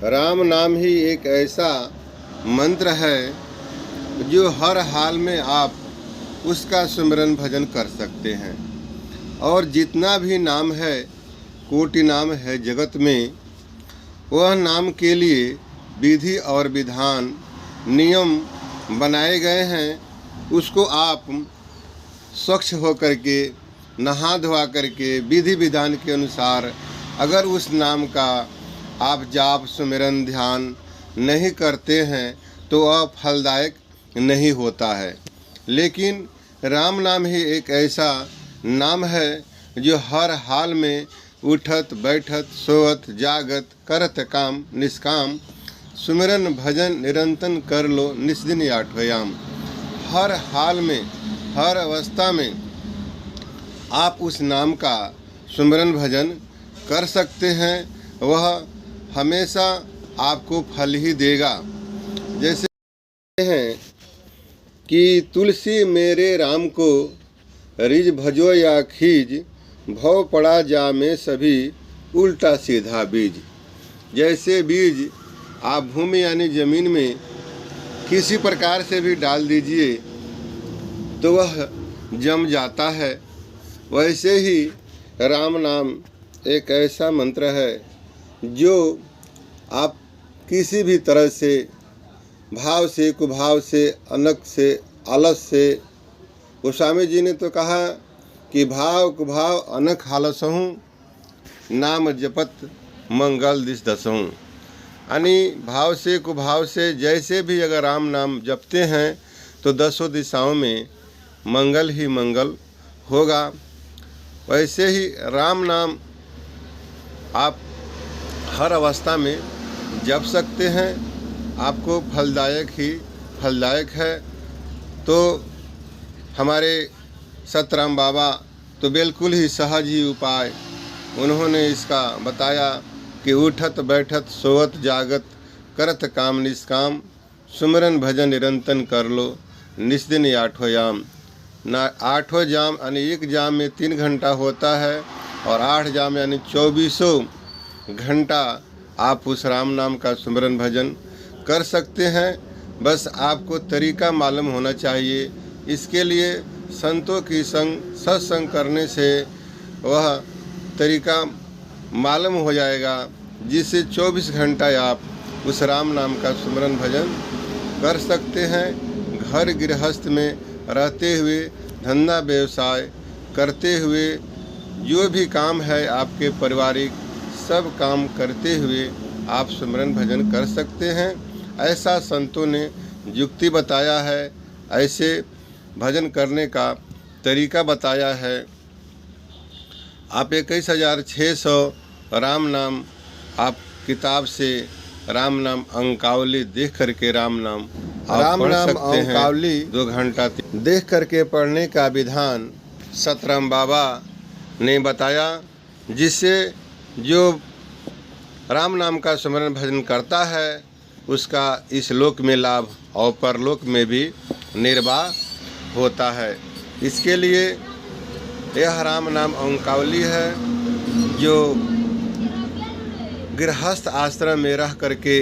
राम नाम ही एक ऐसा मंत्र है जो हर हाल में आप उसका सुमिरन भजन कर सकते हैं। और जितना भी नाम है, कोटि नाम है जगत में, वह नाम के लिए विधि और विधान नियम बनाए गए हैं। उसको आप स्वच्छ होकर के, नहा धोआ करके, विधि विधान के अनुसार अगर उस नाम का आप जाप सुमिरन ध्यान नहीं करते हैं तो वह फलदायक नहीं होता है। लेकिन राम नाम ही एक ऐसा नाम है जो हर हाल में उठत बैठत सोवत जागत करत काम निष्काम सुमिरन भजन निरंतन कर लो निस्दिन आठवयाम। हर हाल में, हर अवस्था में आप उस नाम का सुमिरन भजन कर सकते हैं। वह हमेशा आपको फल ही देगा। जैसे हैं कि तुलसी मेरे राम को रिज भजो या खीज, भव पड़ा जा में सभी उल्टा सीधा बीज। जैसे बीज आप भूमि यानी ज़मीन में किसी प्रकार से भी डाल दीजिए तो वह जम जाता है, वैसे ही राम नाम एक ऐसा मंत्र है जो आप किसी भी तरह से, भाव से, कुभाव से, अनक से, आलस से, गोस्वामी जी ने तो कहा कि भाव कुभाव अनक हालसहूँ, नाम जपत मंगल दिस दसहूँ। यानी भाव से कुभाव से जैसे भी अगर राम नाम जपते हैं तो दसों दिशाओं में मंगल ही मंगल होगा। वैसे ही राम नाम आप हर अवस्था में जप सकते हैं, आपको फलदायक ही फलदायक है। तो हमारे सतराम बाबा तो बिल्कुल ही सहज ही उपाय उन्होंने इसका बताया कि उठत बैठत सोवत जागत करत काम निष्काम सुमिरन भजन निरंतन कर लो निस्दिन आठवयाम। ना 8 जाम यानी एक जाम में 3 घंटा होता है और 8 जाम यानी 24 घंटा आप उस राम नाम का सुमिरन भजन कर सकते हैं। बस आपको तरीका मालूम होना चाहिए। इसके लिए संतों की सत्संग करने से वह तरीका मालूम हो जाएगा, जिससे 24 घंटा आप उस राम नाम का सुमिरन भजन कर सकते हैं। घर गृहस्थ में रहते हुए, धंधा व्यवसाय करते हुए, जो भी काम है आपके पारिवारिक, सब काम करते हुए आप सुमिरन भजन कर सकते हैं। ऐसा संतों ने युक्ति बताया है, ऐसे भजन करने का तरीका बताया है। आप 21,600 राम नाम आप किताब से राम नाम अंकावली देख करके राम नाम पढ़ सकते हैं। अंकावली 2 घंटा देख करके पढ़ने का विधान सतराम बाबा ने बताया, जिससे जो राम नाम का सुमिरन भजन करता है उसका इस लोक में लाभ और परलोक में भी निर्वाह होता है। इसके लिए यह राम नाम अंकावली है जो गृहस्थ आश्रम में रह करके,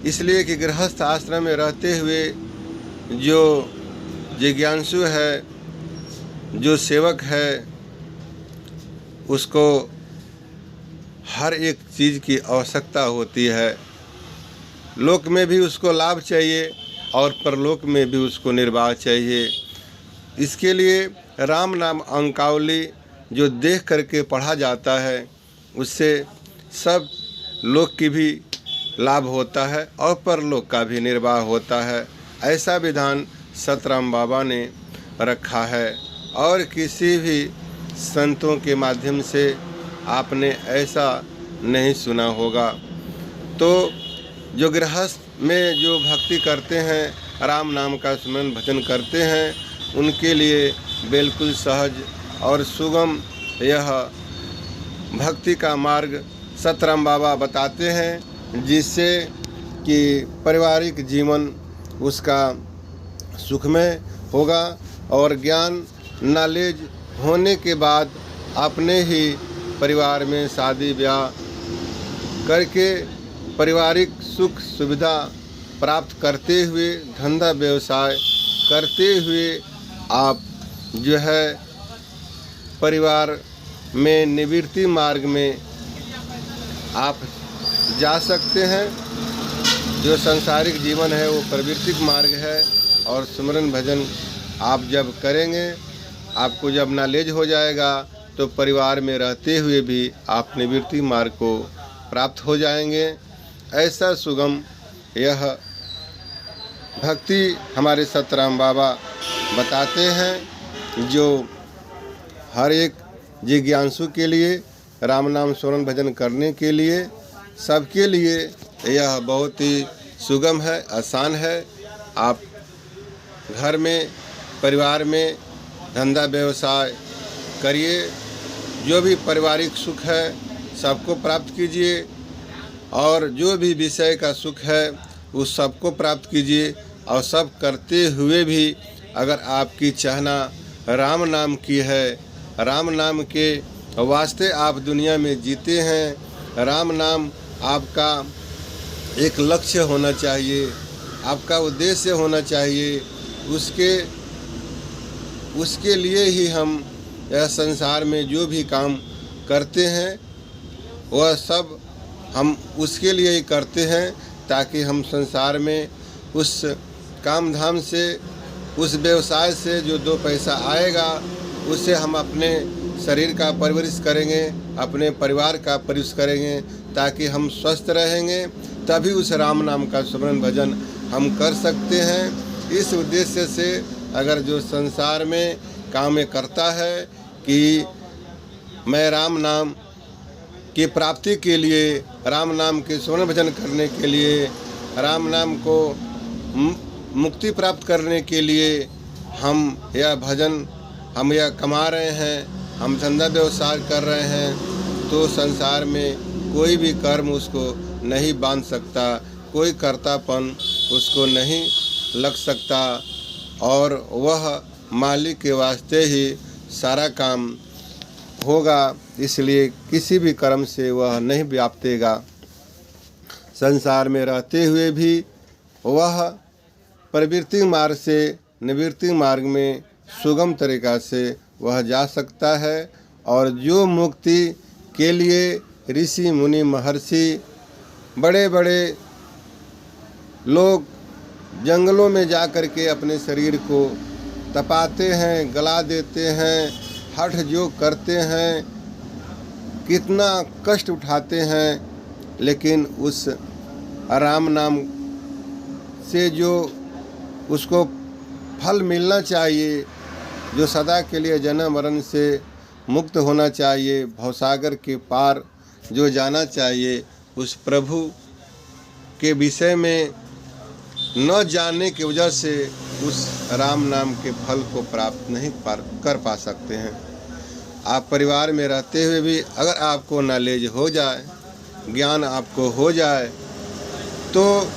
इसलिए कि गृहस्थ आश्रम में रहते हुए जो जिज्ञासु है, जो सेवक है, उसको हर एक चीज़ की आवश्यकता होती है। लोक में भी उसको लाभ चाहिए और परलोक में भी उसको निर्वाह चाहिए। इसके लिए राम नाम अंकावली जो देख करके पढ़ा जाता है, उससे सब लोक की भी लाभ होता है और परलोक का भी निर्वाह होता है। ऐसा विधान सतराम बाबा ने रखा है और किसी भी संतों के माध्यम से आपने ऐसा नहीं सुना होगा। तो जो गृहस्थ में जो भक्ति करते हैं, राम नाम का सुमिरन भजन करते हैं, उनके लिए बिल्कुल सहज और सुगम यह भक्ति का मार्ग सतराम बाबा बताते हैं, जिससे कि पारिवारिक जीवन उसका सुखमय होगा और ज्ञान नॉलेज होने के बाद अपने ही परिवार में शादी ब्याह करके पारिवारिक सुख सुविधा प्राप्त करते हुए, धंधा व्यवसाय करते हुए आप जो है परिवार में निवृत्ति मार्ग में आप जा सकते हैं। जो सांसारिक जीवन है वो प्रवृत्तिक मार्ग है, और सिमरन भजन आप जब करेंगे, आपको जब नॉलेज हो जाएगा तो परिवार में रहते हुए भी आप निवृत्ति मार्ग को प्राप्त हो जाएंगे। ऐसा सुगम यह भक्ति हमारे सतराम बाबा बताते हैं, जो हर एक जिज्ञासु के लिए, राम नाम स्मरण भजन करने के लिए, सबके लिए यह बहुत ही सुगम है, आसान है। आप घर में, परिवार में धंधा व्यवसाय करिए, जो भी पारिवारिक सुख है सबको प्राप्त कीजिए, और जो भी विषय का सुख है उस सबको प्राप्त कीजिए। और सब करते हुए भी अगर आपकी चाहना राम नाम की है, राम नाम के वास्ते आप दुनिया में जीते हैं, राम नाम आपका एक लक्ष्य होना चाहिए, आपका उद्देश्य होना चाहिए, उसके लिए ही हम यह संसार में जो भी काम करते हैं वह सब हम उसके लिए ही करते हैं, ताकि हम संसार में उस काम धाम से, उस व्यवसाय से जो दो पैसा आएगा उससे हम अपने शरीर का परवरिश करेंगे, अपने परिवार का परवरिश करेंगे, ताकि हम स्वस्थ रहेंगे। तभी उस राम नाम का स्मरण भजन हम कर सकते हैं। इस उद्देश्य से अगर जो संसार में काम करता है कि मैं राम नाम की प्राप्ति के लिए, राम नाम के स्मरण भजन करने के लिए, राम नाम को मुक्ति प्राप्त करने के लिए हम यह भजन, हम यह कमा रहे हैं, हम धंधा व्यवसाय कर रहे हैं, तो संसार में कोई भी कर्म उसको नहीं बांध सकता, कोई कर्तापन उसको नहीं लग सकता, और वह मालिक के वास्ते ही सारा काम होगा। इसलिए किसी भी कर्म से वह नहीं व्याप्तेगा। संसार में रहते हुए भी वह प्रवृत्ति मार्ग से निवृत्ति मार्ग में सुगम तरीका से वह जा सकता है। और जो मुक्ति के लिए ऋषि मुनि महर्षि बड़े बड़े लोग जंगलों में जा कर के अपने शरीर को तपाते हैं, गला देते हैं, हठ जो करते हैं, कितना कष्ट उठाते हैं, लेकिन उस राम नाम से जो उसको फल मिलना चाहिए, जो सदा के लिए जन्म मरण से मुक्त होना चाहिए, भवसागर के पार जो जाना चाहिए, उस प्रभु के विषय में न जानने की वजह से उस राम नाम के फल को प्राप्त नहीं कर पा सकते हैं। आप परिवार में रहते हुए भी अगर आपको नॉलेज हो जाए, ज्ञान आपको हो जाए, तो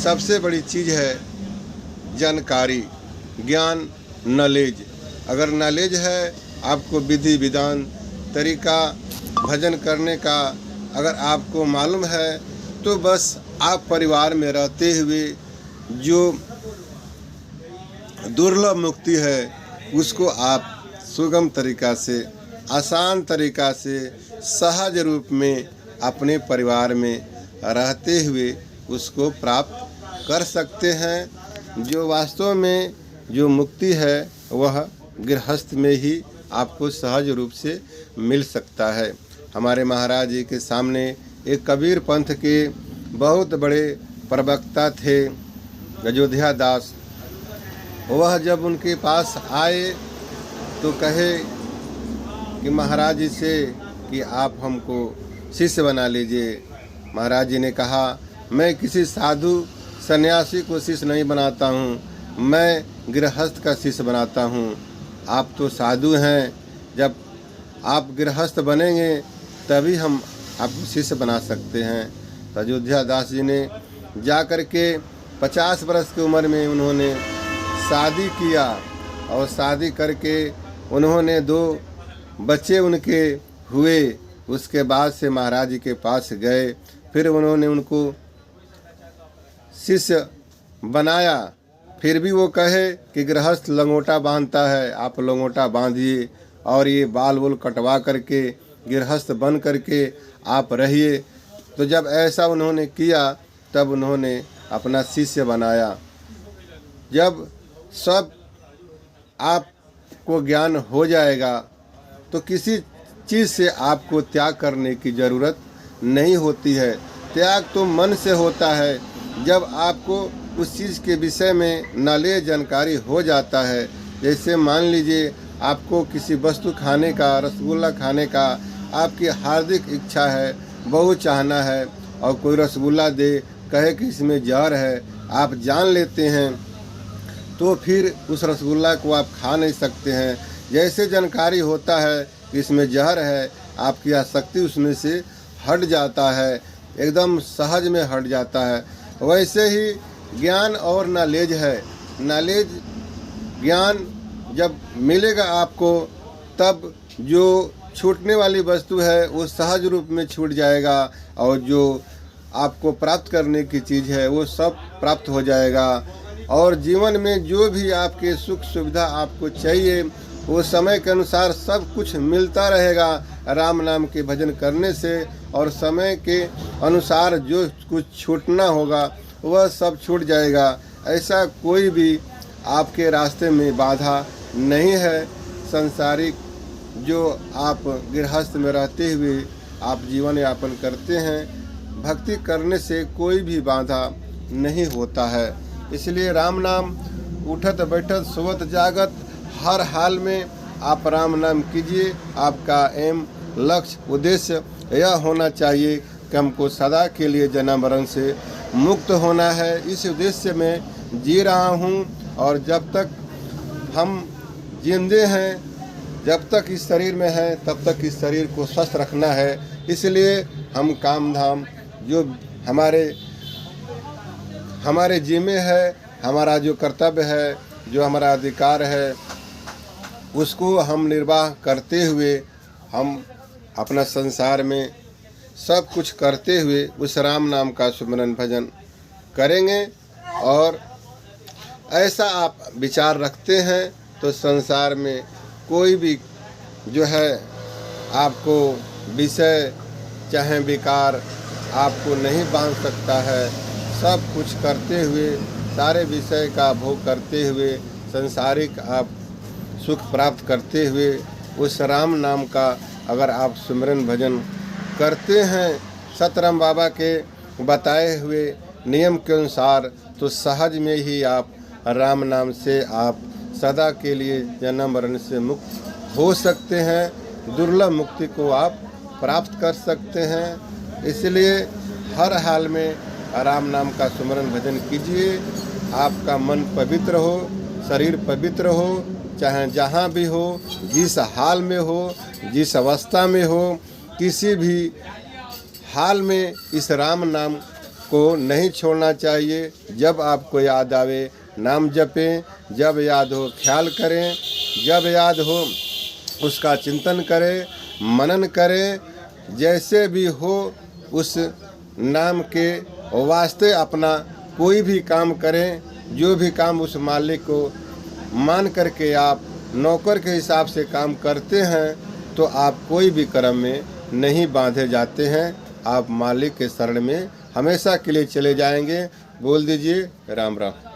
सबसे बड़ी चीज़ है जानकारी, ज्ञान, नॉलेज। अगर नॉलेज है, आपको विधि विधान तरीका भजन करने का अगर आपको मालूम है, तो बस आप परिवार में रहते हुए जो दुर्लभ मुक्ति है उसको आप सुगम तरीका से, आसान तरीका से, सहज रूप में अपने परिवार में रहते हुए उसको प्राप्त कर सकते हैं। जो वास्तव में जो मुक्ति है वह गृहस्थ में ही आपको सहज रूप से मिल सकता है। हमारे महाराज जी के सामने एक कबीर पंथ के बहुत बड़े प्रवक्ता थे, अयोध्या दास। वह जब उनके पास आए तो कहे कि महाराज जी से कि आप हमको शिष्य बना लीजिए। महाराज जी ने कहा, मैं किसी साधु सन्यासी को शिष्य नहीं बनाता हूँ, मैं गृहस्थ का शिष्य बनाता हूँ। आप तो साधु हैं, जब आप गृहस्थ बनेंगे तभी हम आपको शिष्य बना सकते हैं। तो अयोध्या दास जी ने जा कर के 50 वर्ष की उम्र में उन्होंने शादी किया, और शादी करके उन्होंने 2 बच्चे उनके हुए। उसके बाद से महाराज जी के पास गए, फिर उन्होंने उनको शिष्य बनाया। फिर भी वो कहे कि गृहस्थ लंगोटा बांधता है, आप लंगोटा बांधिए और ये बाल वोल कटवा करके गृहस्थ बन करके आप रहिए। तो जब ऐसा उन्होंने किया तब उन्होंने अपना शिष्य बनाया। जब सब आपको ज्ञान हो जाएगा तो किसी चीज़ से आपको त्याग करने की ज़रूरत नहीं होती है। त्याग तो मन से होता है। जब आपको उस चीज़ के विषय में नॉलेज जानकारी हो जाता है, जैसे मान लीजिए आपको किसी वस्तु खाने का, रसगुल्ला खाने का आपकी हार्दिक इच्छा है, बहुत चाहना है, और कोई रसगुल्ला दे कहे कि इसमें जहर है, आप जान लेते हैं, तो फिर उस रसगुल्ला को आप खा नहीं सकते हैं। जैसे जानकारी होता है कि इसमें जहर है, आपकी आसक्ति उसमें से हट जाता है, एकदम सहज में हट जाता है। वैसे ही ज्ञान और नॉलेज है। नॉलेज ज्ञान जब मिलेगा आपको, तब जो छूटने वाली वस्तु है वो सहज रूप में छूट जाएगा, और जो आपको प्राप्त करने की चीज़ है वो सब प्राप्त हो जाएगा। और जीवन में जो भी आपके सुख सुविधा आपको चाहिए वो समय के अनुसार सब कुछ मिलता रहेगा राम नाम के भजन करने से। और समय के अनुसार जो कुछ छूटना होगा वह सब छूट जाएगा। ऐसा कोई भी आपके रास्ते में बाधा नहीं है। संसारिक जो आप गृहस्थ में रहते हुए आप जीवन यापन करते हैं, भक्ति करने से कोई भी बाधा नहीं होता है। इसलिए राम नाम उठत बैठत सोवत जागत हर हाल में आप राम नाम कीजिए। आपका एम, लक्ष्य, उद्देश्य यह होना चाहिए कि हमको सदा के लिए जन्म मरण से मुक्त होना है। इस उद्देश्य में जी रहा हूँ, और जब तक हम जिंदे हैं, जब तक इस शरीर में हैं, तब तक इस शरीर को स्वस्थ रखना है। इसलिए हम काम धाम जो हमारे जिम्मे है, हमारा जो कर्तव्य है, जो हमारा अधिकार है, उसको हम निर्वाह करते हुए हम अपना संसार में सब कुछ करते हुए उस राम नाम का सुमिरन भजन करेंगे। और ऐसा आप विचार रखते हैं तो संसार में कोई भी जो है आपको विषय चाहे विकार आपको नहीं बांध सकता है। सब कुछ करते हुए, सारे विषय का भोग करते हुए, संसारिक आप सुख प्राप्त करते हुए उस राम नाम का अगर आप सुमिरन भजन करते हैं सतराम बाबा के बताए हुए नियम के अनुसार, तो सहज में ही आप राम नाम से आप सदा के लिए जन्म मरण से मुक्त हो सकते हैं। दुर्लभ मुक्ति को आप प्राप्त कर सकते हैं। इसलिए हर हाल में राम नाम का सुमिरन भजन कीजिए। आपका मन पवित्र हो, शरीर पवित्र हो, चाहे जहाँ भी हो, जिस हाल में हो, जिस अवस्था में हो, किसी भी हाल में इस राम नाम को नहीं छोड़ना चाहिए। जब आपको याद आवे नाम जपें, जब याद हो ख्याल करें, जब याद हो उसका चिंतन करें, मनन करें। जैसे भी हो उस नाम के वास्ते अपना कोई भी काम करें। जो भी काम उस मालिक को मान करके आप नौकर के हिसाब से काम करते हैं, तो आप कोई भी कर्म में नहीं बांधे जाते हैं। आप मालिक के शरण में हमेशा के लिए चले जाएंगे। बोल दीजिए राम राम।